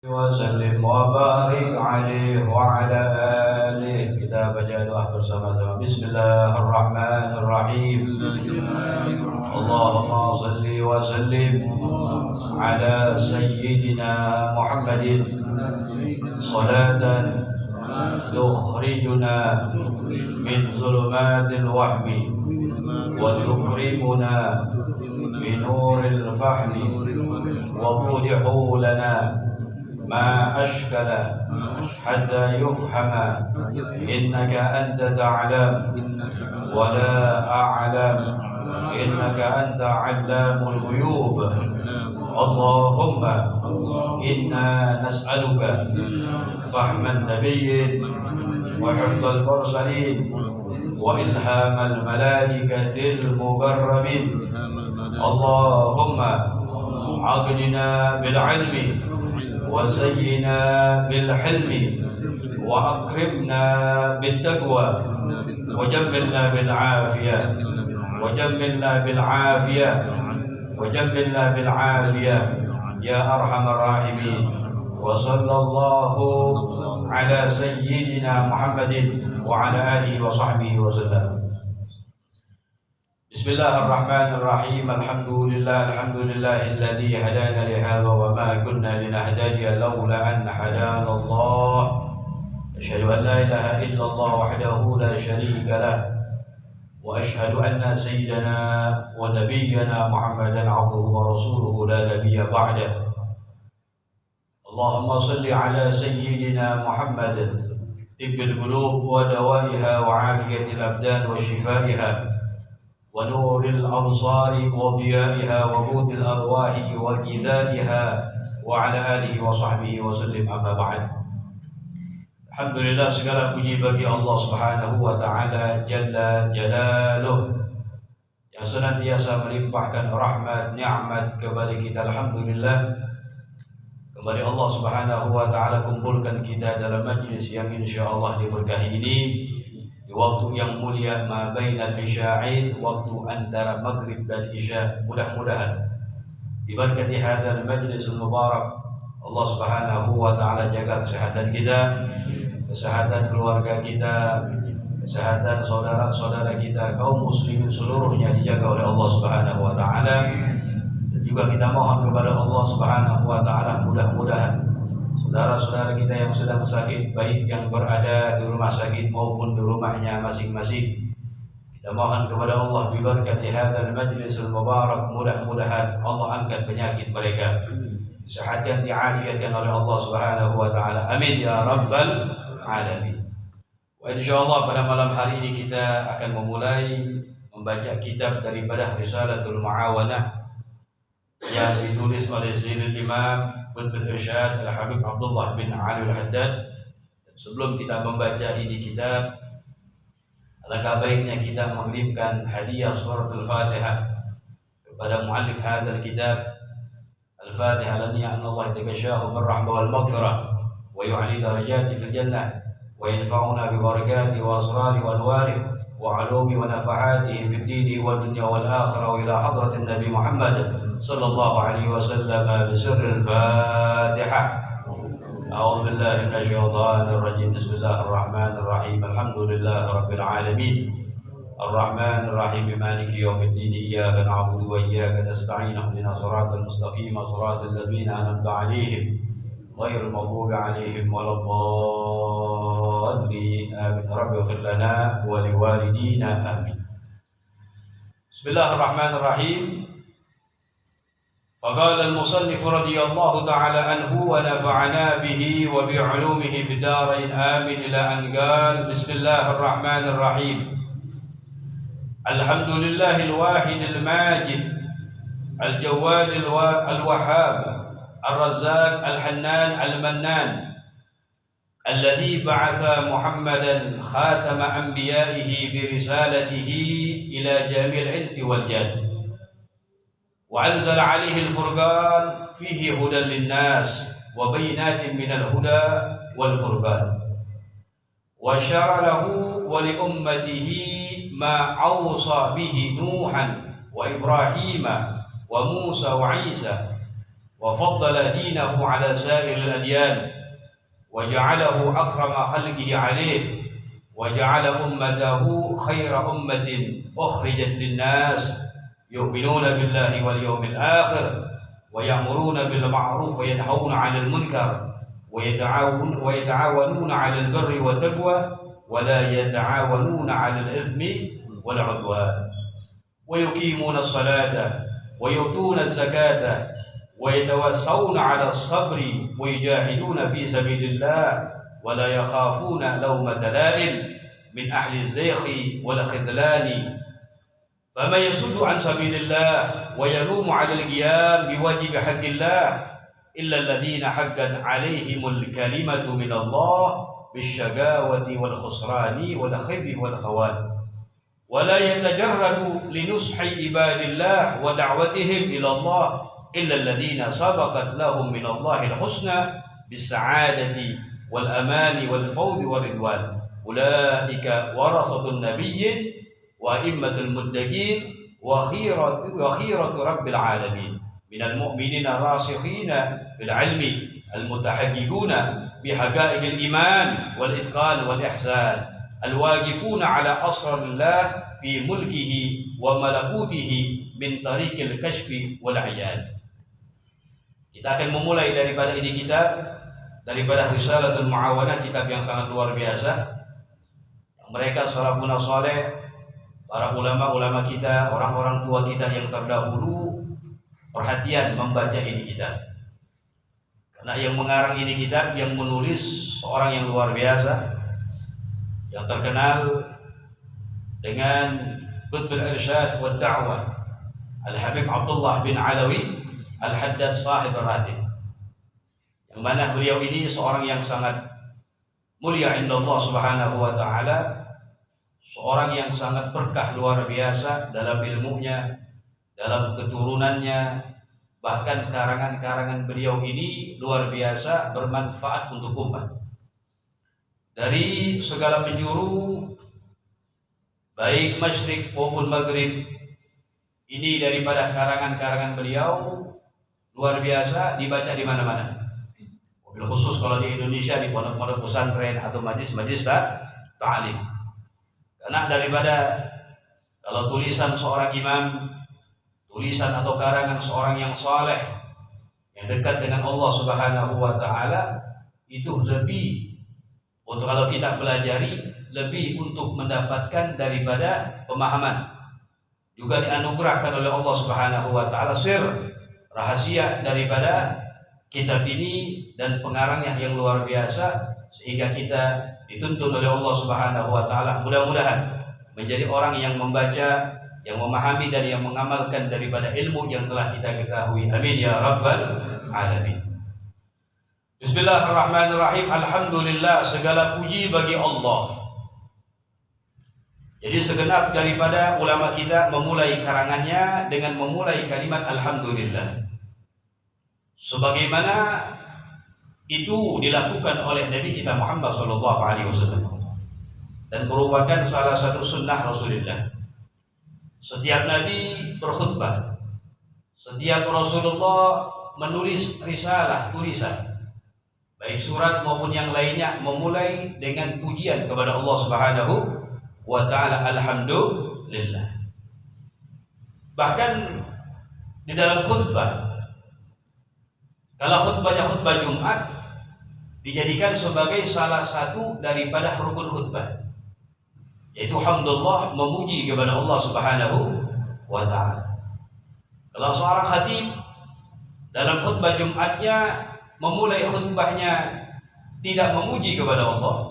وسلم وبارك عليه وعلى آله. Kita baca doa bersama-sama. Bismillahirrahmanirrahim. Allahumma salli wa sallim ala sayyidina Muhammadin salatan tukhrijuna min zulumatil wahmi wa tukrimuna min nuril fahmi wa tudihu lana ما أشكل حتى يفهم إنك أنت تعلم ولا أعلم إنك أنت علام الغيوب. اللهم إنا نسألك فهم النبي وحفظ المرسلين وإلهام الملائكة المقربين. اللهم أغننا بالعلم وزينا بالحلم وأكرمنا بالتقوى وجملنا بالعافية يا أرحم الراحمين. وصلى الله على سيدنا محمد وعلى آله وصحبه وسلم. Bismillahirrahmanirrahim. Alhamdulillahilladzi hadana li hadza wa ma kunna linahtadiya laula an hadana Allah. Asyhadu an la ilaha illallah wahdahu la syarika lah wa asyhadu anna sayyidana wa nabiyyana Muhammadan abduhu wa rasuluhu la nabiyya ba'da. Allahumma salli ala sayyidina Muhammadin tibbil qulub wa dawaiha wa afiyatil abdan wa shifaiha ونور الأبصار وضيائها وقوت الأرواح وجزائها وعلى آله وصحبه وسلم. أما بعد. Alhamdulillah, segala puji bagi Allah Subhanahu wa taala jalla jalaluh yang senantiasa melimpahkan rahmat nikmat kepada kita. Alhamdulillah, kembali Allah Subhanahu wa taala kumpulkan kita dalam majlis yang insyaallah diberkahi ini di waktu yang mulia, ma bainal isya'in, waktu antara maghrib dan isya. Mudah-mudahan diberkati hadzal majlis mubarak, Allah Subhanahu wa taala jaga kesehatan kita, kesehatan keluarga kita, kesehatan saudara-saudara kita, kaum muslimin seluruhnya dijaga oleh Allah Subhanahu wa taala. Dan juga kita mohon kepada Allah Subhanahu wa taala mudah-mudahan saudara-saudara kita yang sedang sakit, baik yang berada di rumah sakit maupun di rumahnya masing-masing, kita mohon kepada Allah biberkati hadzal majlisul mubarak, mudah-mudahan Allah angkat penyakit mereka, sehatkan, diafiatkan oleh Allah Subhanahu wa taala. Amin ya rabbal alamin. Wa insyaallah pada malam hari ini kita akan memulai membaca kitab daripada Risalatul Muawanah yang ditulis oleh Sayyidul Imam Qutbul Irsyad Al-Habib Abdullah bin Ali Al-Haddad. Sebelum kita membaca ini kitab, alangkah baiknya kita mengirimkan hadiah surat Al-Fatihah kepada muallif hadzal kitab. Al-Fatihah lana anna Allah yatakashahu bir rahmah wal maghfirah wa yu'ali darajati fil jannah wa yanfa'una bi barakati wa asrari wa anwari wa ulumi wa nafahatihi fid dini wal dunya wal akhirah wa ila hadratin Nabi Muhammad sallallahu alaihi wasallam bi sirril Fatihah. A'udzu billahi minasy syaithanir rajim. Bismillahir rahmanir rahim. Alhamdulillahi rabbil alamin. Ar-Rahmanir Rahim. Maliki yaumiddin. Iyyaka na'budu wa iyyaka nasta'in. Ihdinas siratal mustaqim. Siratal ladzina an'amta 'alaihim ghairil maghdubi 'alaihim waladdallin. Amin. Rabbi ighfir lana wa liwalidina. Amin. Bismillahirrahmanirrahim. فقال المصنف رضي الله تعالى عنه ونفعنا به وبعلومه في الدارين آمين إلى أن قال بسم الله الرحمن الرحيم. الحمد لله الواحد الماجد الجواد الوهاب الرزاق الحنان المنان الذي بعث محمدا خاتم أنبيائه برسالته إلى جميع الإنس والجن وأنزل عليه الفرقان فيه هدى للناس وبينات من الهدى والفرقان وشرع له ولأمته ما أوصى به نوحا وإبراهيم وموسى وعيسى وفضل دينه على سائر الأديان وجعله أكرم خلقه عليه وجعل أمته خير أمة أخرجت للناس يؤمنون بالله واليوم الآخر ويأمرون بالمعروف وينهون عن المنكر ويتعاونون على البر والتقوى ولا يتعاونون على الإثم والعدوان ويقيمون الصلاة ويؤتون الزكاة ويتوسعون على الصبر ويجاهدون في سبيل الله ولا يخافون لومة لائم من أهل الزيغ والخذلان فمن يصد عن سبيل الله ويلوم على القيام بواجب حق الله إلا الذين حقت عليهم الكلمة من الله بالشقاوة والخسران والخزي والخوان ولا يتجرد لنصح عباد الله ودعوتهم إلى الله إلا الذين سبقت لهم من الله الحسنى بالسعادة والأمان والفوز والرضوان أولئك ورثة النبيين وأئمة المتقين وخيرة رب العالمين من المؤمنين الراسخين في العلم المتحققون بحقائق الإيمان والإتقان والإحسان الواقفون على أسرار الله في ملكه وملكوته من طريق الكشف والعياد. Kita akan memulai daripada ini kitab, daripada Risalatul Muawanah, kitab yang sangat luar biasa. Mereka salafun saleh, para ulama-ulama kita, orang-orang tua kita yang terdahulu perhatian membaca ini kitab. Karena yang mengarang ini kitab, yang menulis seorang yang luar biasa, yang terkenal dengan Qutbul Irsyad wa Da'wah, Al-Habib Abdullah bin Alawi Al-Haddad Sahib Ar-Ratib, yang mana beliau ini seorang yang sangat mulia inda Allah Subhanahu wa ta'ala, seorang yang sangat berkah luar biasa dalam ilmunya, dalam keturunannya, bahkan karangan-karangan beliau ini luar biasa bermanfaat untuk umat dari segala penjuru, baik masyrik maupun maghrib. Ini daripada karangan-karangan beliau luar biasa, dibaca di mana-mana. Mobil khusus kalau di Indonesia di pondok-pondok pesantren atau majlis-majlis ta'lim. Karena daripada kalau tulisan seorang imam, tulisan atau karangan seorang yang saleh yang dekat dengan Allah Subhanahu wa taala, itu lebih untuk kalau kita pelajari, lebih untuk mendapatkan daripada pemahaman. Juga dianugerahkan oleh Allah Subhanahu wa taala sir, rahasia daripada kitab ini dan pengarangnya yang luar biasa, sehingga kita dituntun oleh Allah Subhanahu wa taala mudah-mudahan menjadi orang yang membaca, yang memahami dan yang mengamalkan daripada ilmu yang telah kita ketahui. Amin ya rabbal alamin. Bismillahirrahmanirrahim. Alhamdulillah, segala puji bagi Allah. Jadi segenap daripada ulama kita memulai karangannya dengan memulai kalimat alhamdulillah, sebagaimana itu dilakukan oleh Nabi kita Muhammad SAW, dan merupakan salah satu sunnah Rasulullah. Setiap Nabi berkhutbah, setiap Rasulullah menulis risalah, tulisan, baik surat maupun yang lainnya, memulai dengan pujian kepada Allah Subhanahu wa ta'ala, alhamdulillah. Bahkan di dalam khutbah, kalau khutbahnya khutbah Jumat, dijadikan sebagai salah satu daripada rukun khutbah, yaitu hamdulillah, memuji kepada Allah Subhanahu wa ta'ala. Kalau seorang khatib dalam khutbah Jumatnya memulai khutbahnya tidak memuji kepada Allah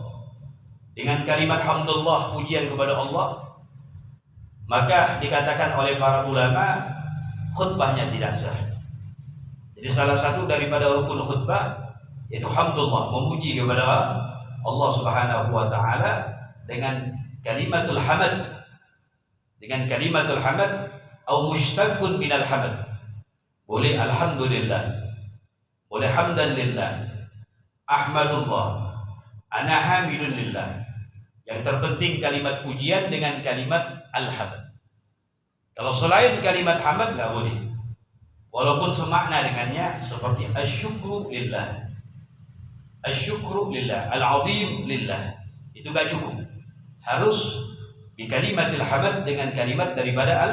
dengan kalimat hamdulillah, pujian kepada Allah, maka dikatakan oleh para ulama khutbahnya tidak sah. Jadi salah satu daripada rukun khutbah yaitu hamdulillah, memuji kepada Allah Subhanahu wa ta'ala dengan kalimatul hamad, dengan kalimatul hamad atau mushtaqun minal hamad. Boleh alhamdulillah, boleh hamdalillah, ahmadullah, ana hamidun lillah. Yang terpenting kalimat pujian dengan kalimat alhamd. Kalau selain kalimat hamad nggak boleh. walaupun semakna dengannya seperti asyukru lillah. Asyukru lillah, al-azim lillah. Itu gak cukup. Harus bi kalimatil hamad dengan kalimat daripada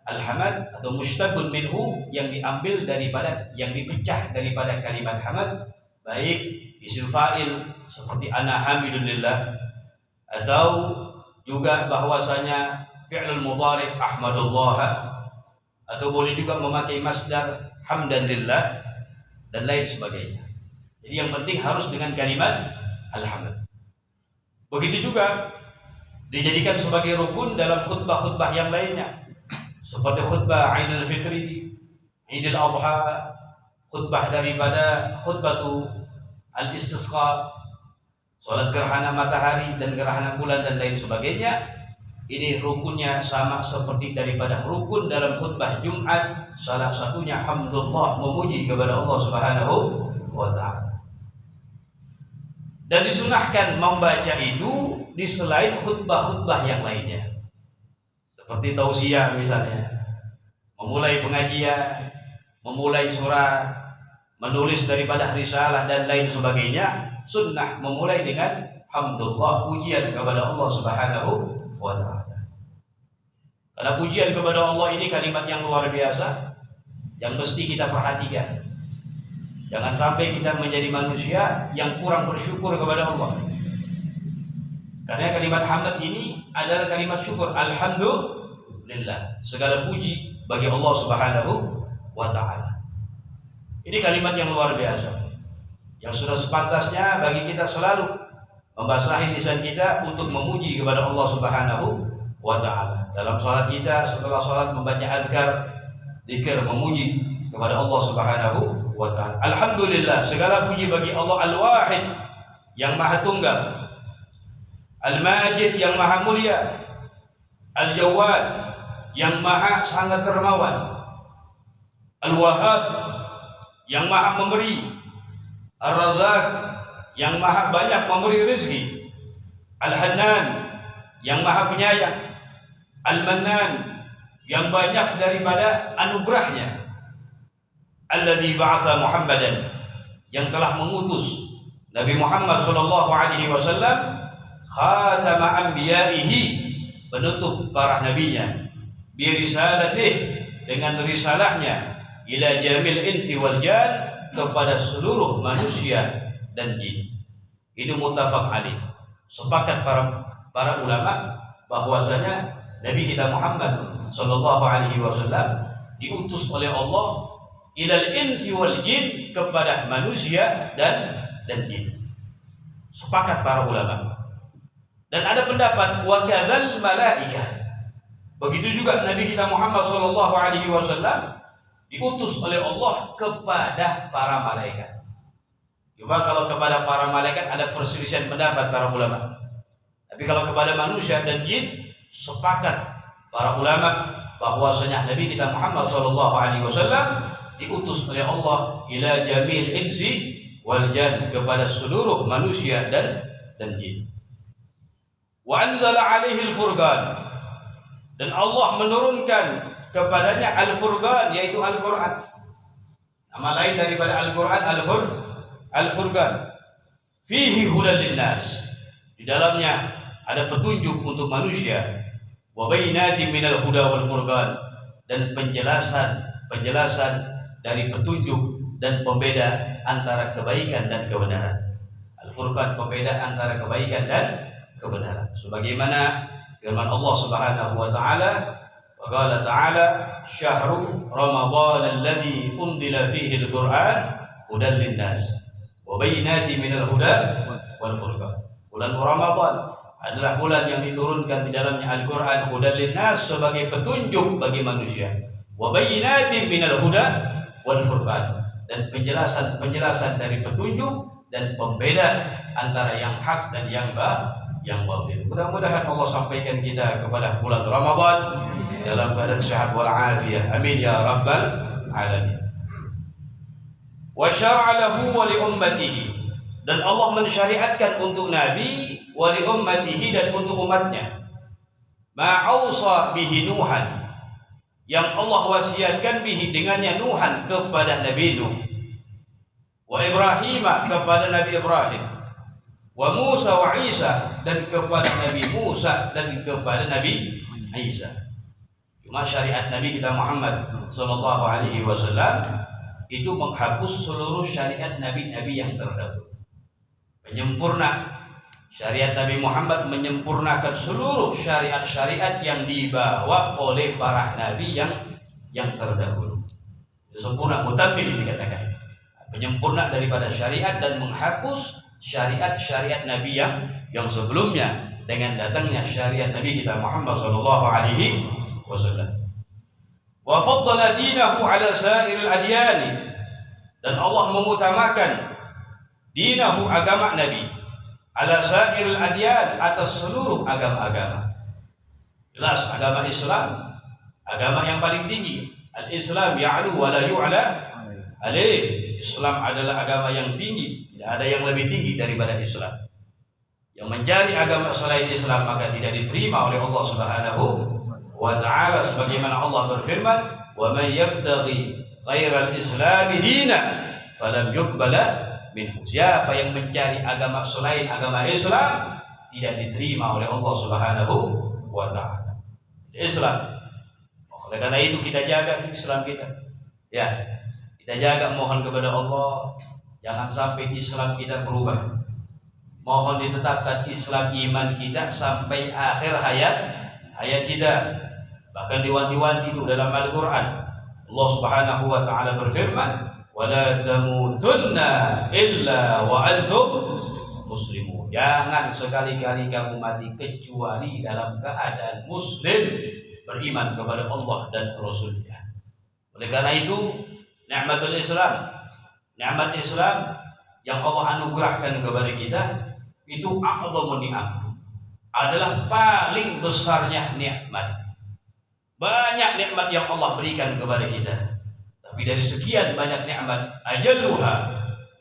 al-hamad atau mushtaqun minhu yang diambil daripada, yang dipecah daripada kalimat hamad, baik isim fa'il seperti ana hamidun lillah, atau juga bahwasanya fi'lul mudhari' ahmadullah, atau boleh juga memakai masdar hamdan lillah dan lain sebagainya. Jadi yang penting harus dengan kalimat alhamd. Begitu juga dijadikan sebagai rukun dalam khutbah-khutbah yang lainnya, seperti khutbah Idul Fitri, Idul Adha, khutbah daripada khutbatu al-istisqa, salat gerhana matahari dan gerhana bulan dan lain sebagainya. Ini rukunnya sama seperti daripada rukun dalam khutbah Jumat, salah satunya hamdulillah, memuji kepada Allah Subhanahu wa ta'ala. Dan disunahkan membaca itu di selain khutbah-khutbah yang lainnya, seperti tausiah misalnya, memulai pengajian, memulai surat, menulis daripada risalah dan lain sebagainya. Sunnah memulai dengan hamdulillah, pujian kepada Allah Subhanahu wa ta'ala. Karena pujian kepada Allah ini kalimat yang luar biasa yang mesti kita perhatikan. Jangan sampai kita menjadi manusia yang kurang bersyukur kepada Allah. Karena kalimat hamd ini adalah kalimat syukur. Alhamdulillah, segala puji bagi Allah Subhanahu wa ta'ala. Ini kalimat yang luar biasa, yang sudah sepantasnya bagi kita selalu membasahi lisan kita untuk memuji kepada Allah Subhanahu wa ta'ala. Dalam salat kita, setelah salat membaca azkar, zikir, memuji kepada Allah Subhanahu wa ta'ala. Alhamdulillah, segala puji bagi Allah Al-Wahid yang maha tunggal, Al-Majid yang maha mulia, Al-Jawad yang maha sangat dermawan, Al-Wahhab yang maha memberi, Ar-Razzaq yang maha banyak memberi rezeki, Al-Hannan yang maha penyayang, Al-Mannan yang banyak daripada anugerahnya, Alladzi ba'atha Muhammadan yang telah mengutus Nabi Muhammad sallallahu alaihi wasallam, khatama anbiya'ihi, penutup para nabinya, bi risalatih, dengan risalahnya, ila jamil insi wal jan, kepada seluruh manusia dan jin. Ini muttafaq alaih. Sepakat para ulama bahwasanya Nabi kita Muhammad sallallahu alaihi wasallam diutus oleh Allah ilal insi wal jin, kepada manusia dan jin. Sepakat para ulama. Dan ada pendapat wa kadzal malaikah. Begitu juga Nabi kita Muhammad sallallahu alaihi wasallam diutus oleh Allah kepada para malaikat. Cuma kalau kepada para malaikat ada perselisihan pendapat para ulama. Tapi kalau kepada manusia dan jin, sepakat para ulama bahwasanya Nabi kita Muhammad sallallahu alaihi wasallam diutus oleh Allah ila jamil insi wal jan, kepada seluruh manusia dan jin. Wa anzala alaihi al-furqan, dan Allah menurunkan kepadanya al-furqan, yaitu Al-Qur'an. Nama lain daripada Al-Qur'an al-furqan. Fihi hudan linnas, di dalamnya ada petunjuk untuk manusia. Wa bayyinatin minal huda wal furqan, dan penjelasan dari petunjuk dan pembeda antara kebaikan dan kebenaran. Al-Furqan, pembeda antara kebaikan dan kebenaran. Sebagaimana firman Allah Subhanahu wa ta'ala, wa qala ta'ala syahru ramadhan alladzi unzila fihi al-Qur'an hudan linnas wa bayyinatin minal huda wal furqan. Bulan Ramadan adalah bulan yang diturunkan di dalamnya Al-Qur'an hudan linnas, sebagai petunjuk bagi manusia, wa bayyinatin minal huda wal furqan, dan penjelasan dari petunjuk dan pembeda antara yang hak dan yang batil. Mudah-mudahan Allah sampaikan kita kepada bulan Ramadan dalam keadaan sehat wal afiyah. Amin ya rabbal alamin. Wa syar'a lahu wa li ummatihi, dan Allah mensyariatkan untuk Nabi, wa li ummatihi, dan untuk umatnya, ma ausa bihi Nuhan, yang Allah wasiatkan bihi dengannya Nuhan kepada Nabi Nuh, wa Ibrahim kepada Nabi Ibrahim, wa Musa wa Isa dan kepada Nabi Musa dan kepada Nabi Isa. Cuma syariat Nabi kita Muhammad sallallahu alaihi wasallam itu menghapus seluruh syariat nabi-nabi yang terdahulu. Penyempurna syariat Nabi Muhammad menyempurnakan seluruh syariat-syariat yang dibawa oleh para nabi yang terdahulu. Sempurna, mutammim dikatakan. Penyempurna daripada syariat dan menghapus syariat-syariat Nabi yang sebelumnya dengan datangnya syariat Nabi kita Muhammad sallallahu alaihi wasallam. Wa faddala dinahu ala sa'iril adyan, dan Allah mengutamakan dinahu agama Nabi ala sa'iril adyan atas seluruh agama-agama. Jelas agama Islam agama yang paling tinggi. Al-Islam ya'lu wa la yu'la alaih. Islam adalah agama yang tinggi, tidak ada yang lebih tinggi daripada Islam. Yang mencari agama selain Islam maka tidak diterima oleh Allah Subhanahu wa ta'ala, sebagaimana Allah berfirman, wa man yabtaghi ghairal islami dinan falam yuqbala minhu. Siapa yang mencari agama selain agama Islam tidak diterima oleh Allah Subhanahu wa ta'ala. Islam. Oleh karena itu kita jaga Islam kita. Ya, kita jaga, mohon kepada Allah jangan sampai Islam kita berubah. Mohon ditetapkan Islam iman kita sampai akhir hayat kita. Bahkan diwanti-wanti itu dalam Al-Quran. Allah Subhanahu wa ta'ala berfirman, wala tamutunna illa wa antum muslimun. Jangan sekali-kali kamu mati kecuali dalam keadaan muslim, beriman kepada Allah dan Rasulnya. Oleh karena itu nikmatul Islam, nikmat Islam yang Allah anugerahkan kepada kita itu a'dhamun ni'am, adalah paling besarnya nikmat. Banyak nikmat yang Allah berikan kepada kita, tapi dari sekian banyak nikmat, ajalluha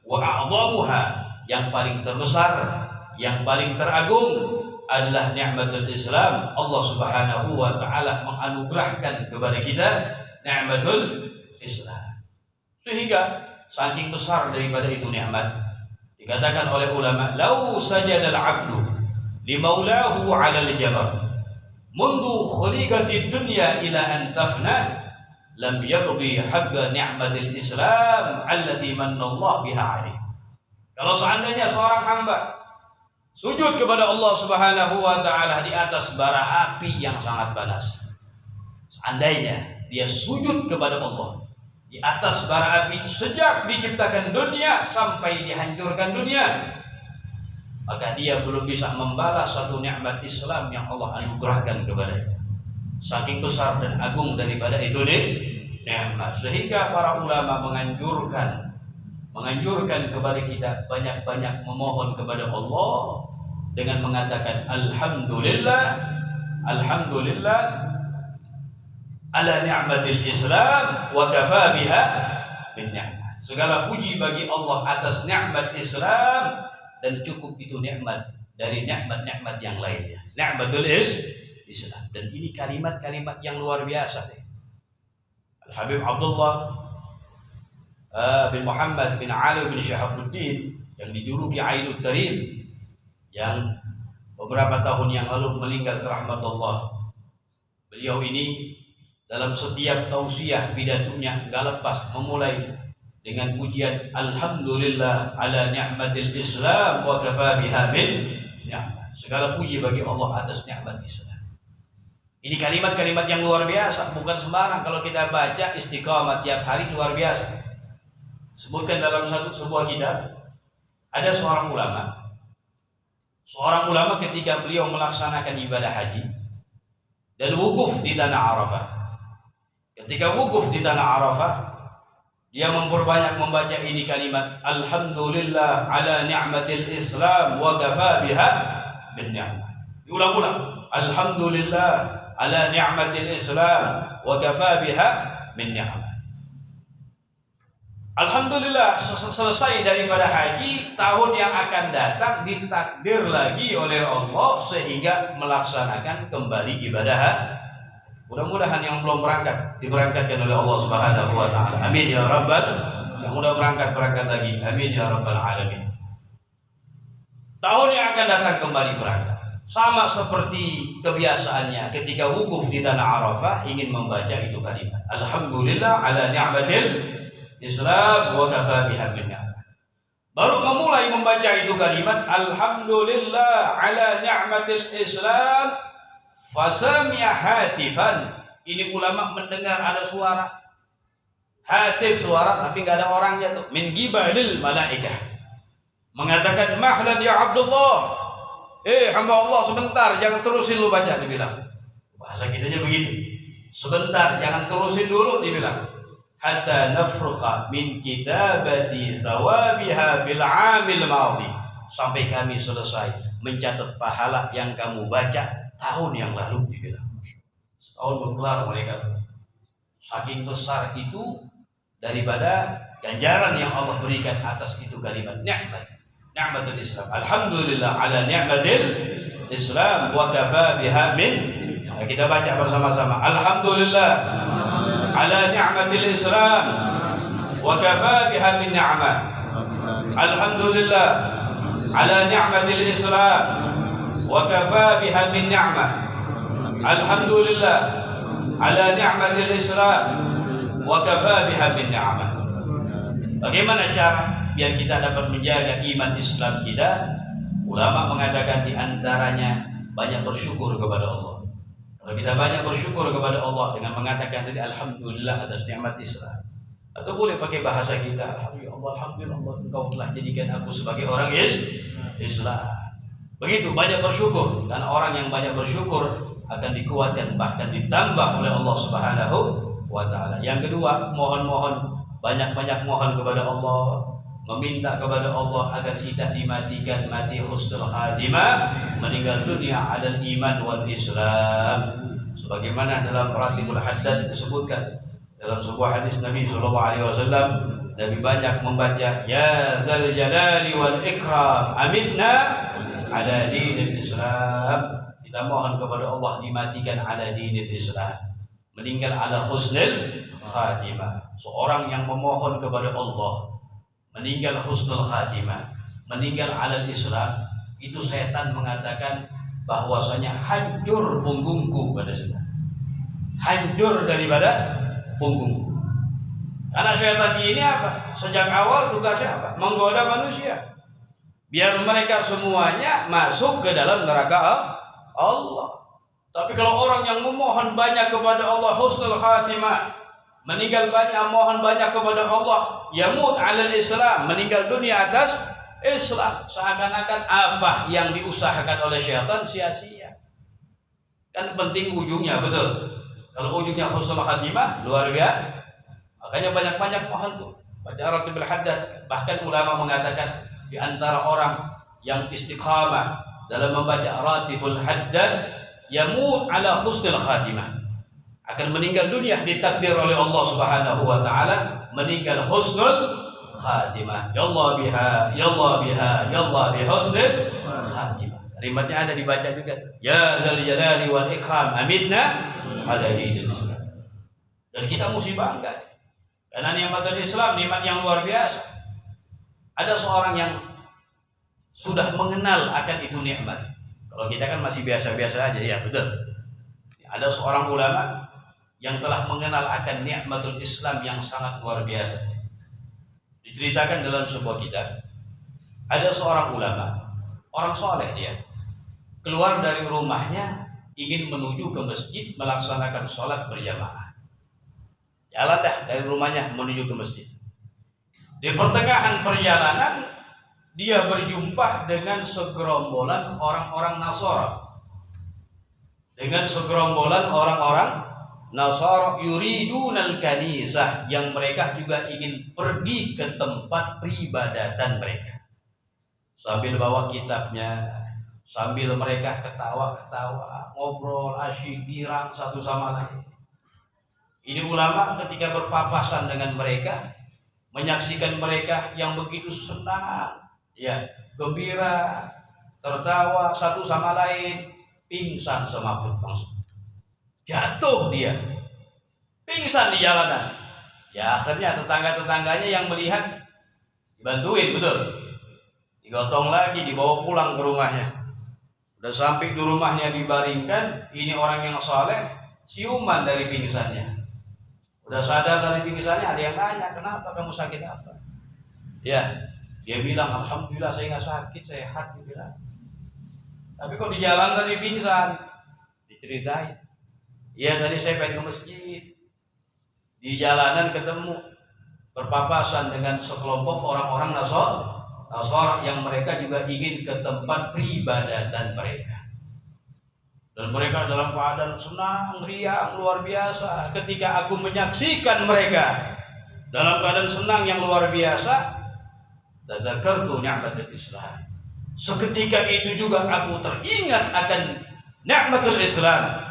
wa a'dhamuha, yang paling terbesar, yang paling teragung adalah nikmatul Islam. Allah Subhanahu wa ta'ala menganugerahkan kepada kita nikmatul Islam, sehingga saking besar daripada itu nikmat, dikatakan oleh ulama, lau sajadal abdu li maulahu 'ala al-jabal mundu khuliqatid dunya ila an tafna lam yaqdi haqqa ni'matil Islam allati manna Allah biha 'alaihi. Kalau seandainya seorang hamba sujud kepada Allah Subhanahu wa ta'ala di atas bara api yang sangat panas, seandainya dia sujud kepada Allah di atas bara api sejak diciptakan dunia sampai dihancurkan dunia, maka dia belum bisa membalas satu nikmat Islam yang Allah anugerahkan kepadanya. Saking besar dan agung daripada itu nikmat, sehingga para ulama menganjurkan kepada kita banyak-banyak memohon kepada Allah dengan mengatakan alhamdulillah ala ni'matil Islam wa kafa biha min ni'mah. Segala puji bagi Allah atas nikmat Islam dan cukup itu nikmat dari nikmat-nikmat yang lainnya. Ni'matul Islam. Dan ini kalimat-kalimat yang luar biasa. Al-Habib Abdullah bin Muhammad bin Ali bin Syahabuddin yang dijuluki Ainut Tarim, yang beberapa tahun yang lalu meninggal ke rahmat Allah. Beliau ini dalam setiap tausiah pidatonya enggak lepas memulai dengan pujian alhamdulillah ala ni'matil Islam wa kafa biha min ni'mah. Segala puji bagi Allah atas nikmat Islam. Ini kalimat-kalimat yang luar biasa, bukan sembarang. Kalau kita baca istiqamah tiap hari luar biasa. Sebutkan dalam sebuah kitab, ada seorang ulama ketika beliau melaksanakan ibadah haji dan wukuf di tanah Arafah. Ketika wukuf di tanah Arafah, dia memperbanyak membaca ini kalimat alhamdulillah ala ni'matil Islam wa kafa biha bin ni'mah. Diulang-ulang, alhamdulillah ala ni'matil Islam wa kafa biha bin ni'mah. Alhamdulillah, selesai daripada haji, tahun yang akan datang ditakdir lagi oleh Allah sehingga melaksanakan kembali ibadah Mudah-mudahan yang belum berangkat diberangkatkan oleh Allah Subhanahu wa taala. Amin ya rabbal. Yang udah berangkat lagi. Amin ya rabbal alamin. Tahun yang akan datang kembali berangkat. Sama seperti kebiasaannya ketika wukuf di tanah Arafah ingin membaca itu kalimat. Alhamdulillah ala ni'matil Islam wa kafa biha min ni'mah. Baru memulai membaca itu kalimat Alhamdulillah ala ni'matil Islam fasami'a hatifan. Ini ulama mendengar ada suara hatif, suara tapi nggak ada orangnya tuh. Min gibalil malaikah, mengatakan mahlan ya Abdullah, hamba Allah sebentar, jangan terusin lu baca, dibilang. Bahasa kitanya begitu. Sebentar, jangan terusin dulu, dibilang. Hatta nafruqa min kitabati thawabiha fil 'amil madhi. Sampai kami selesai mencatat pahala yang kamu baca tahun yang lalu, dibilang. Setahun berkelar mereka. Saking besar itu daripada ganjaran yang Allah berikan atas itu kalimat ni'matul Islam. Alhamdulillah ala ni'matil Islam wa kafa biha min. Kita baca bersama-sama. Alhamdulillah ala ni'matil Islam wa kafa biha min ni'mah. Alhamdulillah ala ni'matil Islam wa kafa biha min ni'mah. Alhamdulillah ala ni'matil Islam wa kafa biha min ni'mah. Bagaimana cara biar kita dapat menjaga iman Islam kita? Ulama mengatakan di antaranya banyak bersyukur kepada Allah. Kalau kita banyak bersyukur kepada Allah dengan mengatakan tadi alhamdulillah atas nikmat Islam, atau boleh pakai bahasa kita, alhamdulillah Allah, Engkau telah jadikan aku sebagai orang Islam. Begitu banyak bersyukur, dan orang yang banyak bersyukur akan dikuatkan bahkan ditambah oleh Allah Subhanahu wa taala. Yang kedua, mohon banyak-banyak mohon kepada Allah, meminta kepada Allah agar kita dimatikan mati husnul khatimah, meninggal dunia alal iman wal Islam. Sebagaimana dalam Ratibul Haddad disebutkan dalam sebuah hadis Nabi sallallahu alaihi wasallam, Nabi banyak membaca ya dzal jalali wal ikram amitna ala dinil Islam. Kita mohon kepada Allah dimatikan ala dinil Islam, meninggal ala husnul khatimah. Seorang yang memohon kepada Allah meninggal husnul khatimah, meninggal alal Islam, itu setan mengatakan bahwasanya hancur punggungku pada setan, hancur daripada punggungku. Karena setan ini apa? Sejak awal tugasnya apa? Menggoda manusia biar mereka semuanya masuk ke dalam neraka Allah. Tapi kalau orang yang memohon banyak kepada Allah husnul khatimah, meninggal banyak, mohon banyak kepada Allah, yamut alal Islam, meninggal dunia atas Islam, seakan-akan apa yang diusahakan oleh syaitan sia-sia. Kan penting ujungnya, betul. Kalau ujungnya husnul khatimah, luar biasa. Makanya banyak-banyak mohon tuh. Baca Ratibul Haddad. Bahkan ulama mengatakan di antara orang yang istiqamah dalam membaca Ratibul Haddad, yamut ala husnul khatimah, akan meninggal dunia ditakdir oleh Allah Subhanahu wa taala meninggal husnul khatimah. Ya Allah biha, ya Allah biha, ya Allah bi husnul khatimah. Kalimatnya ada dibaca juga. Ya dzal jalali wal ikram amitna ala dinil Islam. Dan kita mesti bangga karena nikmatul Islam, nikmat yang luar biasa. Ada seorang yang sudah mengenal akan itu nikmat. Kalau kita kan masih biasa-biasa aja, ya betul. Ada seorang ulama yang telah mengenal akan nikmatul Islam yang sangat luar biasa. Diceritakan dalam sebuah kitab, ada seorang ulama, orang soleh dia, keluar dari rumahnya ingin menuju ke masjid melaksanakan sholat berjamaah. Jalan dah dari rumahnya menuju ke masjid. Di pertengahan perjalanan dia berjumpa dengan segerombolan orang-orang Nasara. Dengan segerombolan orang-orang Nasara yuridunal kanisah, yang mereka juga ingin pergi ke tempat peribadatan mereka. Sambil bawa kitabnya, sambil mereka ketawa-ketawa, ngobrol asyik girang satu sama lain. Ini ulama ketika berpapasan dengan mereka, menyaksikan mereka yang begitu senang, ya, gembira, tertawa satu sama lain, pingsan semaput langsung. Jatuh dia, pingsan di jalanan. Ya akhirnya tetangga-tetangganya yang melihat dibantuin, betul. Digotong lagi, dibawa pulang ke rumahnya. Udah sampai di rumahnya dibaringkan, ini orang yang saleh, siuman dari pingsannya. Udah sadar dari pingsannya, ada yang tanya, kenapa kamu sakit apa? Ya, dia bilang, alhamdulillah saya nggak sakit, sehat, dia bilang. Tapi kok di jalan tadi pingsan? Diceritain. Ya tadi saya pengen ke masjid. Di jalanan ketemu berpapasan dengan sekelompok orang-orang Nasor yang mereka juga ingin ke tempat peribadatan mereka. Dan mereka dalam keadaan senang, riang, luar biasa. Ketika aku menyaksikan mereka dalam keadaan senang yang luar biasa, tadzakartu ni'matul Islam. Seketika itu juga aku teringat akan nikmatul Islam.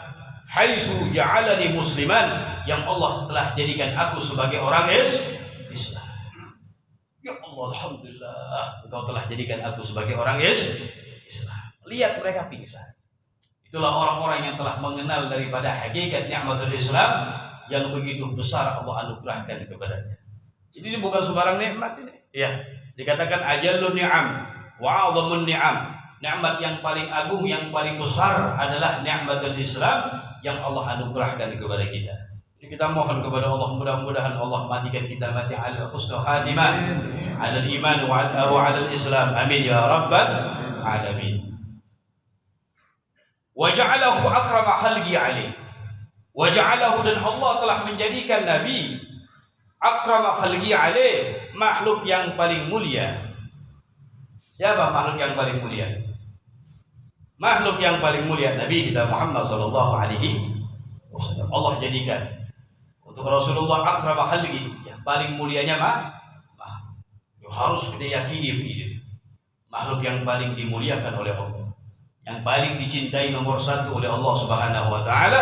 Haitsu ja'alani musliman, yang Allah telah jadikan aku sebagai orang Islam. Ya Allah, alhamdulillah, Engkau telah jadikan aku sebagai orang Islam. Lihat mereka pingsan. Itulah orang-orang yang telah mengenal daripada hakikat nikmatul Islam yang begitu besar Allah anugerahkan kepadanya. Jadi ini bukan sembarang nikmat ini. Ya, dikatakan ajallun ni'am wa 'adhamun ni'am. Nikmat yang paling agung, yang paling besar adalah nikmatul Islam yang Allah anugerahkan kepada kita. Jadi kita mohon kepada Allah, mudah-mudahan Allah matikan kita mati ala husnul khatimah, ala iman wa ala Islam. Amin ya rabbal alamin. Wa ja'alahu akrama khalqi alaih. Wa ja'alahu, dan Allah telah menjadikan Nabi akrama khalqi alaih, makhluk yang paling mulia. Siapa makhluk yang paling mulia? Makhluk yang paling mulia Nabi kita Muhammad sallallahu alaihi wasallam. Allah jadikan untuk Rasulullah akrama khalqi, yang paling mulianya harus kita yakini begitu. Makhluk yang paling dimuliakan oleh Allah, yang paling dicintai nomor satu oleh Allah Subhanahu wa taala,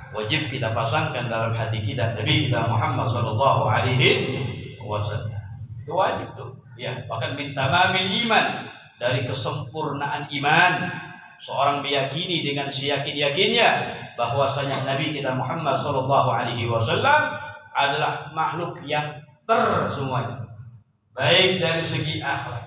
wajib kita pasangkan dalam hati kita Nabi kita Muhammad sallallahu alaihi wasallam. Itu wajib tuh. Ya, bahkan min tamamil iman, dari kesempurnaan iman seorang meyakini dengan seyakin-yakinnya bahwasanya Nabi kita Muhammad sallallahu alaihi wasallam adalah makhluk yang semuanya, baik dari segi akhlak,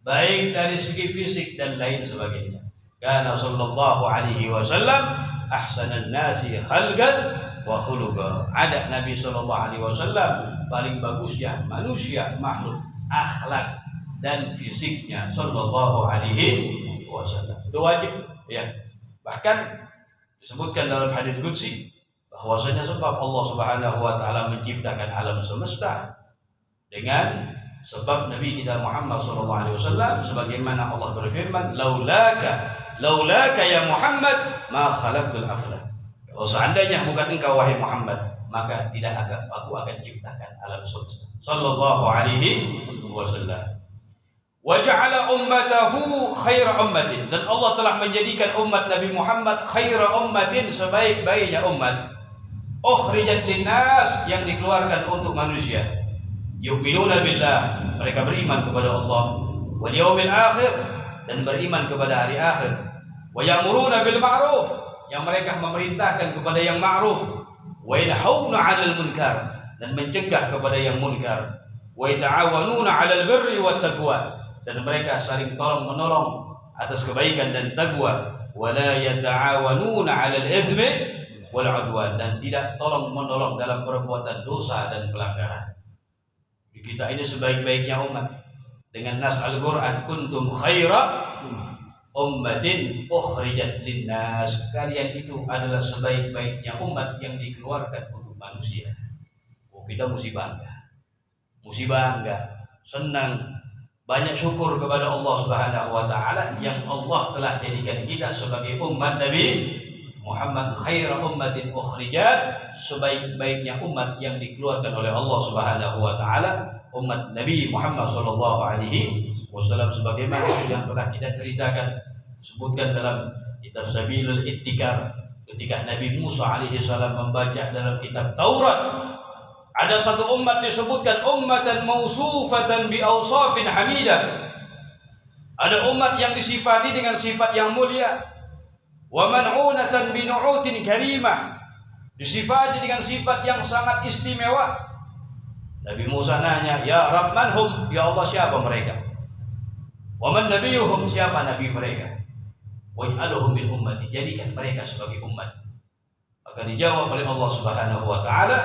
baik dari segi fisik dan lain sebagainya. Kana sallallahu alaihi wasallam ahsanan nasi khalqan wa khuluqa. Ada Nabi sallallahu alaihi wasallam paling bagusnya manusia, makhluk, akhlak dan fisiknya sallallahu alaihi wasallam. Itu wajib ya. Bahkan disebutkan dalam hadis qudsi bahwasanya sebab Allah Subhanahu wa taala menciptakan alam semesta dengan sebab Nabi kita Muhammad sallallahu alaihi wasallam, sebagaimana Allah berfirman, laulaka ya Muhammad ma khalaqtul aflak. Kalau seandainya bukan engkau wahai Muhammad, maka tidak aku akan ciptakan alam semesta. Sallallahu alaihi wasallam. Wa ja'ala ummatahu khaira ummatin, dan Allah telah menjadikan umat Nabi Muhammad khaira ummatin, sebaik-baiknya umat. Ukhrijat linnas, yang dikeluarkan untuk manusia. Yu'minuna billah, mereka beriman kepada Allah, wal yaumil akhir, dan beriman kepada hari akhir. Wa ya'muruna bil ma'ruf, yang mereka memerintahkan kepada yang ma'ruf. Wa yanhauna 'anil munkar, dan mencegah kepada yang munkar. Wa yata'awanuna 'alal birri wat taqwa, dan mereka saling tolong menolong atas kebaikan dan takwa. Wala yata'awanuna 'alal itsmi wal 'udwan, dan tidak tolong menolong dalam perbuatan dosa dan pelanggaran. Kita ini sebaik-baiknya umat dengan nas Al-Qur'an, kuntum khaira ummatin ukhrijat linnas. Kalian itu adalah sebaik-baiknya umat yang dikeluarkan untuk manusia. Oh, kita mesti bangga, senang, banyak syukur kepada Allah Subhanahu wa taala yang Allah telah jadikan kita sebagai umat Nabi Muhammad khaira ummatin ukhrijat, sebaik-baiknya umat yang dikeluarkan oleh Allah Subhanahu wa taala, umat Nabi Muhammad sallallahu alaihi wasallam, sebagaimana yang telah kita ceritakan, sebutkan dalam kitab Sabilul Ittikar, ketika Nabi Musa alaihi salam membaca dalam kitab Taurat, ada satu umat disebutkan ummatan mausufatan bi awsafin hamidah. Ada umat yang disifati dengan sifat yang mulia. Wa man'unatan bi nu'utin karimah. disifati dengan sifat yang sangat istimewa. Nabi Musa nanya, ya Rabb manhum, ya Allah siapa mereka? Wa man nabiyuhum, siapa nabi mereka? Waj'alhum min ummati, jadikan mereka sebagai umat. Maka dijawab oleh Allah Subhanahu wa taala,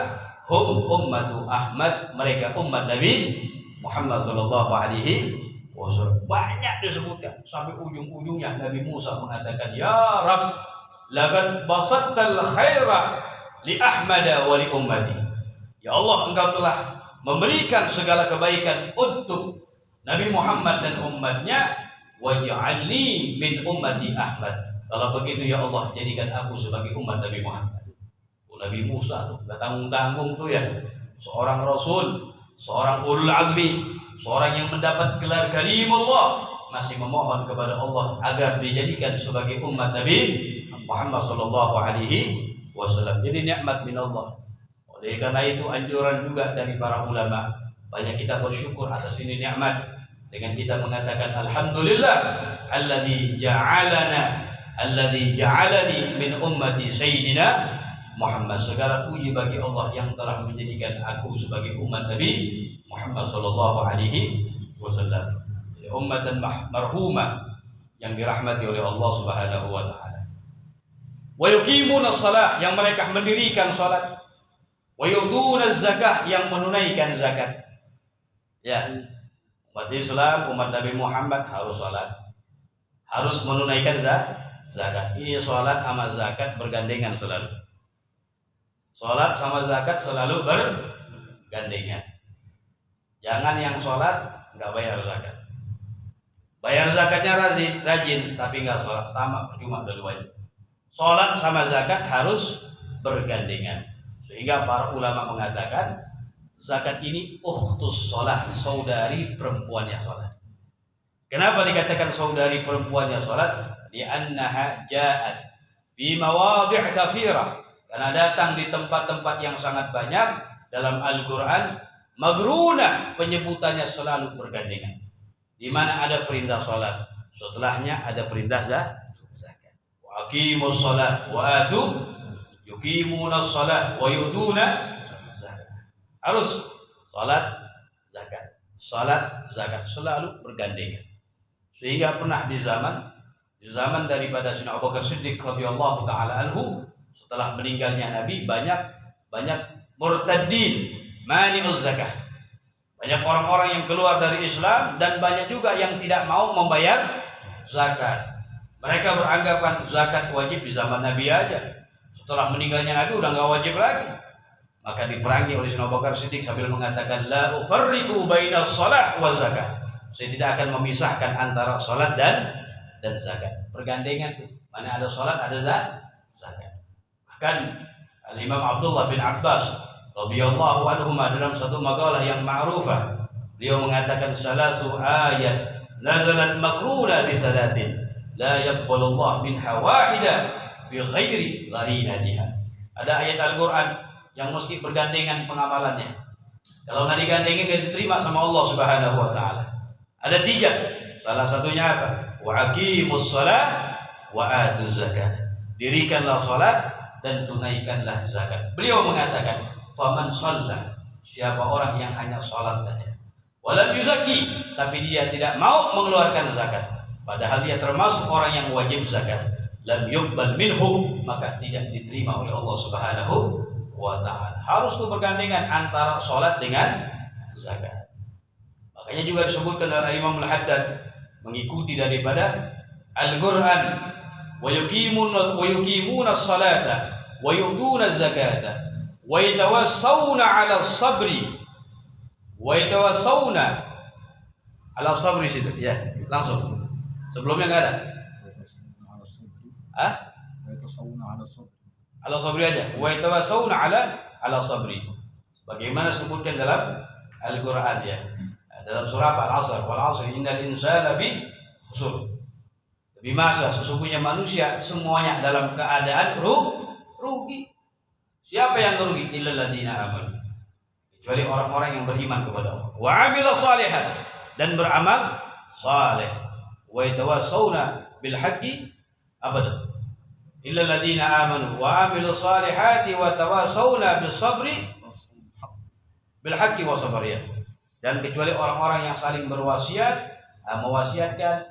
hum ummatu Ahmad, mereka umat Nabi Muhammad sallallahu alaihi wasallam. Banyak disebutkan sampai ujung-ujungnya Nabi Musa mengatakan, ya Rabb laqad basattal khaira li Ahmad wa li ummati. Ya Allah, engkau telah memberikan segala kebaikan untuk Nabi Muhammad dan umatnya, waj'alni min ummati Ahmad. Kalau begitu ya Allah, jadikan aku sebagai umat Nabi Muhammad. Nabi Musa tuh gak tanggung-tanggung tuh ya, seorang rasul, seorang ulul azmi, seorang yang mendapat gelar kalimullah, masih memohon kepada Allah agar dijadikan sebagai umat Nabi Muhammad sallallahu alaihi wasallam. Jadi nikmat min Allah. Oleh karena itu anjuran juga dari para ulama, banyak kita bersyukur atas ini nikmat dengan kita mengatakan alhamdulillah alladzi ja'alani min ummati sayyidina Muhammad. Segala puji bagi Allah yang telah menjadikan aku sebagai umat Nabi Muhammad sallallahu alaihi wasallam, ummatan marhumah yang dirahmati oleh Allah Subhanahu wa taala. Wa yuqimuna shalah, yang mereka mendirikan salat. Wa yu'tuna zakah, yang menunaikan zakat. Ya, umat Islam, umat Nabi Muhammad harus salat, harus menunaikan zakat. Ini salat sama zakat bergandengan selalu. Salat sama zakat selalu bergandengan. Jangan yang salat nggak bayar zakat. Bayar zakatnya rajin tapi nggak salat, sama percuma dua-duanya. Salat sama zakat harus bergandengan. Sehingga para ulama mengatakan zakat ini ukhtus shalah, saudari perempuannya salat. Kenapa dikatakan saudari perempuannya salat? Li'annaha ja'at fi mawadhi' katsirah. Karena datang di tempat-tempat yang sangat banyak dalam Al-Qur'an, magrunah, penyebutannya selalu bergandengan. Di mana ada perintah salat, setelahnya ada perintah zakat. Wa aqimus shalah wa atu yuqimunas shalah wa yu'tuna zakat. Harus salat, zakat selalu bergandengan. Sehingga pernah di zaman daripada Sayyidina Abu Bakar Siddiq radhiyallahu taala anhu, setelah meninggalnya Nabi, banyak murtaddin mani'uz zakah. Banyak orang-orang yang keluar dari Islam dan banyak juga yang tidak mau membayar zakat. Mereka beranggapan zakat wajib di zaman Nabi aja. Setelah meninggalnya Nabi udah enggak wajib lagi. Maka diperangi oleh Sayyidina Abu Bakar Siddiq sambil mengatakan la ufarriqu baina shalah wa zakah. Saya tidak akan memisahkan antara salat dan zakat. Bergandengan tuh. Mana ada salat ada zakat. Bahkan Al-Imam Abdullah bin Abbas radhiyallahu anhu dalam satu makalah yang ma'rufah, beliau mengatakan salasu ayat nazalat makruna bi thalathin la yaqbalu Allah minha wahida bi ghairi gharinatiha. Ada ayat Al-Qur'an yang mesti bergandengan pengamalannya. Kalau nggak digandengin nggak diterima sama Allah Subhanahu wa taala. Ada 3. Salah satunya apa? Wa aqimus shalah wa atuz zakat. Dirikanlah salat dan tunaikanlah zakat. Beliau mengatakan, faman shalla, siapa orang yang hanya salat saja, walam yuzaki, tapi dia tidak mau mengeluarkan zakat, padahal dia termasuk orang yang wajib zakat, lam yuqbal minhu, maka tidak diterima oleh Allah Subhanahu wa taala. Harus bergandengan antara salat dengan zakat. Makanya juga disebutkan oleh Imam Al-Haddad mengikuti daripada Al-Qur'an, wa yuqimuna as-salata wa yu'tuna az-zakata wa yatawassawna 'ala as-sabri wa yatawassawna 'ala as-sabri situ ya, langsung. Sebelumnya enggak ada. Ala sabri aja. Wa yatawassawna 'ala sabri. Bagaimana disebutkan dalam Al-Qur'an ya. Dalam surah Al-Asr, wal 'asri innal insana fi khusr. Lebih masa sesungguhnya manusia semuanya dalam keadaan rugi. Siapa yang rugi? Illal ladzina amanu. Kecuali orang-orang yang beriman kepada Allah. Wa 'amila shalihan, dan beramal saleh. Wa yatawassawna bil haqqi abadan. illal ladzina amanu wa amilus solihati wa tawassauna bis sabri bil haqqi wa sabr ya. Dan kecuali orang-orang yang saling berwasiat, mewasiatkan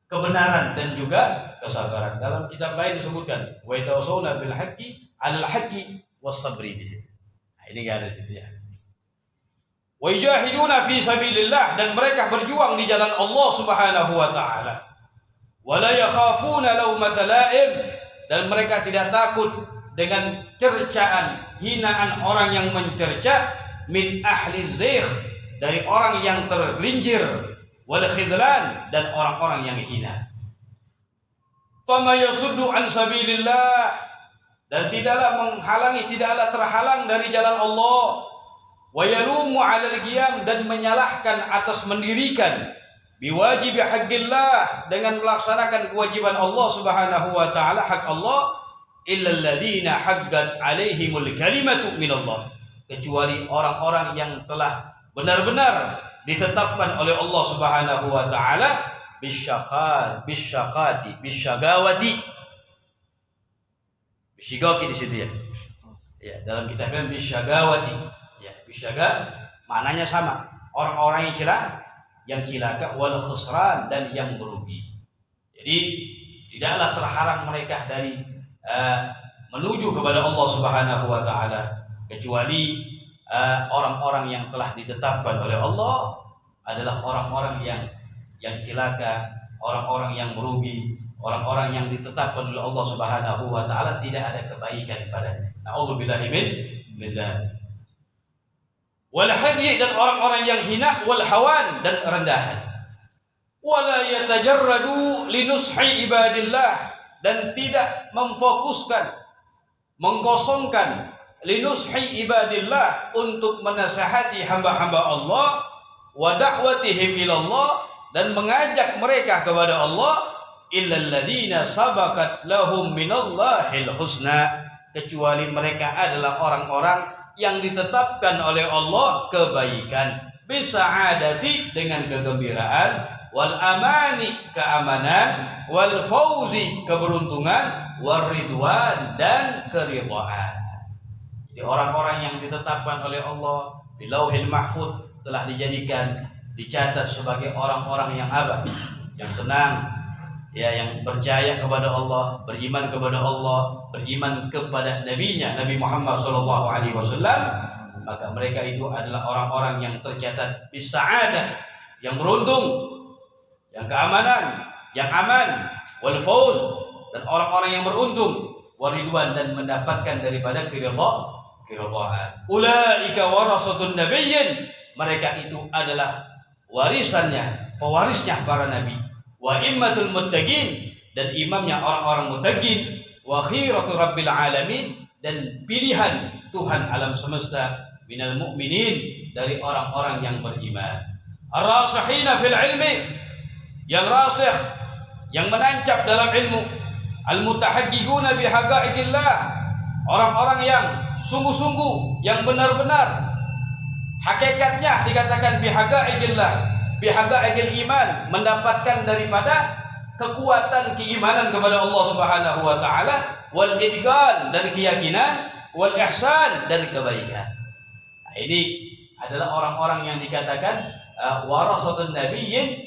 kebenaran dan juga kesabaran. Dalam kitab lain disebutkan wa tawassauna bil haqqi 'alal haqqi was sabri di situ. Nah, ini enggak ada di situ ya. Wa yujahiduna fi sabilillah, dan mereka berjuang di jalan Allah Subhanahu wa taala. Wa la yakhafuna laumata la'im, dan mereka tidak takut dengan cercaan, hinaan orang yang mencerca, min ahli zikh, dari orang yang tergelincir, wal khidlan, dan orang-orang yang hina. Fama yasuddu an sabilillah, dan tidaklah menghalangi, tidaklah terhalang dari jalan Allah. Wa yalumu 'alal qiyam, dan menyalahkan atas mendirikan biwajibi haqqillah, dengan melaksanakan kewajiban Allah Subhanahu wa taala, hak Allah, illal ladzina haqqat 'alaihimul kalimatu minallah, kecuali orang-orang yang telah benar-benar ditetapkan oleh Allah Subhanahu wa taala bisyaqati bisyagawati, bisyigaki di situ ya. Ya, dalam kitabnya bisyagawati. Ya, bisyaga maknanya sama. Orang-orang yang cilaka wal khusran, dan yang merugi. Jadi tidaklah terhalang mereka dari menuju kepada Allah Subhanahu wa taala, kecuali orang-orang yang telah ditetapkan oleh Allah adalah orang-orang yang cilaka, orang-orang yang merugi, orang-orang yang ditetapkan oleh Allah Subhanahu wa taala tidak ada kebaikan padanya. Na'udzubillahi min dzalik. Wal hadyi, dan orang-orang yang hina, wal hawan, dan rendahan. Wala yatajarradu linushi ibadillah, dan tidak memfokuskan, mengkosongkan linushi ibadillah, untuk menasihati hamba-hamba Allah, wa da'watihim ilallah, dan mengajak mereka kepada Allah, illal ladzina sabaqat lahum minallahil husna, kecuali mereka adalah orang-orang yang ditetapkan oleh Allah kebaikan, bisa'adati, dengan kegembiraan, wal amani, keamanan, wal fauzi, keberuntungan, wal ridwan, dan keridhaan. Jadi orang-orang yang ditetapkan oleh Allah di Lauhil Mahfuz telah dijadikan, dicatat sebagai orang-orang yang abad, yang senang, ya, yang percaya kepada Allah, beriman kepada Allah, beriman kepada nabinya Nabi Muhammad SAW, maka mereka itu adalah orang-orang yang tercatat bisa'adah, yang beruntung, yang keamanan, yang aman, wal fauz, dan orang-orang yang beruntung, waridwan, dan mendapatkan daripada keridhaan. Ulaika warasatun nabiyyin, mereka itu adalah warisannya, pewarisnya para nabi. Wa immatul muttaqin, dan imamnya orang-orang muttaqin. Wa khiratul rabbil alamin, dan pilihan Tuhan alam semesta, minal mu'minin, dari orang-orang yang beriman. Ar-rasihina fil ilmi, yang rasikh, yang menancap dalam ilmu. Al-mutahaqqiquna bihaqaiqillah, orang-orang yang sungguh-sungguh, yang benar-benar hakikatnya dikatakan bihaqaiqillah, bihaqaiqil iman, mendapatkan daripada kekuatan keimanan kepada Allah Subhanahu wa taala, wal idgan, dan keyakinan, wal ihsan, dan kebaikan. Nah, ini adalah orang-orang yang dikatakan warasatun nabiyyin,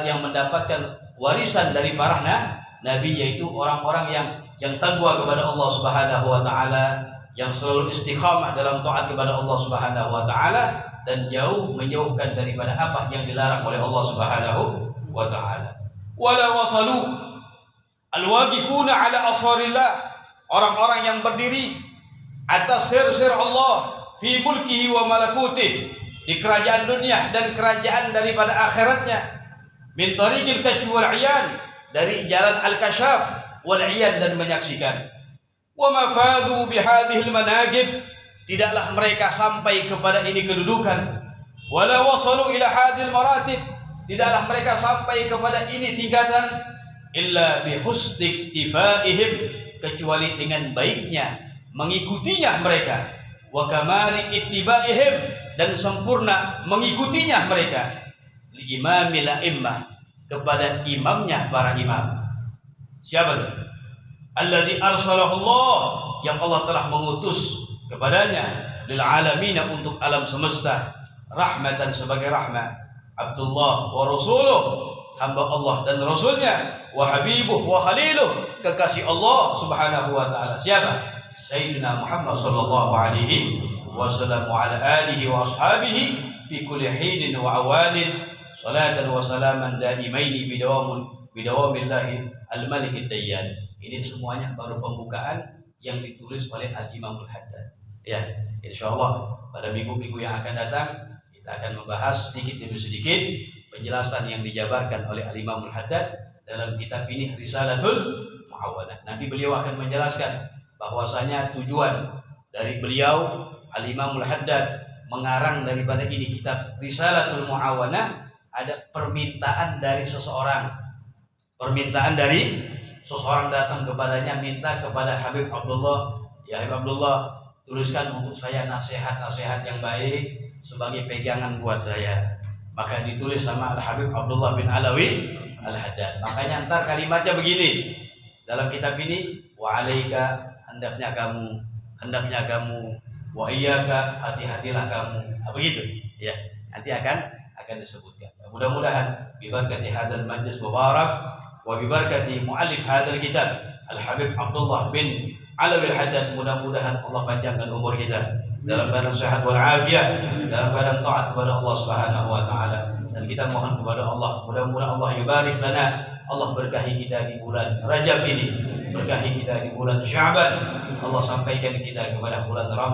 yang mendapatkan warisan dari para nabi, yaitu orang-orang yang taqwa kepada Allah Subhanahu wa taala, yang selalu istiqamah dalam taat kepada Allah Subhanahu wa taala, dan menjauhkan daripada apa yang dilarang oleh Allah Subhanahu wa taala. Wala wasalu alwaqifuna ala asarillah, orang-orang yang berdiri atas sir-sir Allah, fi mulkihi wa malakutih, di kerajaan dunia dan kerajaan daripada akhiratnya, min tariqil kashf wal iyan, dari jalan al-kashaf wal iyan, dan menyaksikan. Wa mafadhu bihadhil manaqib, tidaklah mereka sampai kepada ini kedudukan. Wala wasalu ila hadhil maratib, tidaklah mereka sampai kepada ini tingkatan, illa bi husni iktifaihim, kecuali dengan baiknya mengikutinya mereka, wa kamali ittibaihim, dan sempurna mengikutinya mereka, li imamil a'immah, kepada imamnya para imam. Siapa itu? alladzi arsalahu Allah, yang Allah telah mengutus kepadanya, lil alamin, untuk alam semesta, rahmatan, sebagai rahmat, Abdullah wa rasuluh, hamba Allah dan rasulnya, wa habibuh wa khaliluh, kekasih Allah subhanahu wa ta'ala. Siapa? Sayyidina Muhammad sallallahu alaihi wasallam wa ala alihi wa ashabihi fi kulli hinin wa awanin, salatan wa salaman daimaini bidawamillahi al-malikid dayyan. Ini semuanya baru pembukaan yang ditulis oleh Al-Imamul Haddad. Ya, insyaallah pada minggu-minggu yang akan datang kita akan membahas sedikit demi sedikit penjelasan yang dijabarkan oleh Al-Imamul Haddad dalam kitab ini, Risalatul Mu'awanah. Nanti beliau akan menjelaskan bahwasanya tujuan dari beliau Al-Imamul Haddad mengarang daripada ini kitab Risalatul Mu'awanah, ada permintaan dari seseorang. Permintaan dari seseorang datang kepadanya, minta kepada Habib Abdullah, ya Habib Abdullah, tuliskan untuk saya nasihat-nasihat yang baik sebagai pegangan buat saya. Maka ditulis sama Al-Habib Abdullah bin Alawi Al-Haddad. Makanya ntar kalimatnya begini dalam kitab ini, wa alaika, hendaknya kamu, wa iyyaka, hati-hatilah kamu. Begitu ya, nanti akan disebutkan. Mudah-mudahan bibarakati hadzal majlis mubarak wa bibarakati muallif hadzal kitab Al-Habib Abdullah bin Alawi Al-Haddad, mudah-mudahan Allah panjangkan umur kita dalam keadaan sehat wal afiat, dalam keadaan taat kepada Allah Subhanahu wa taala. Dan kita mohon kepada Allah, mudah-mudahan Allah yubarik lana, Allah berkahi kita di bulan Rajab ini, berkahi kita di bulan Sya'ban, Allah sampaikan kita kepada bulan Ramadan.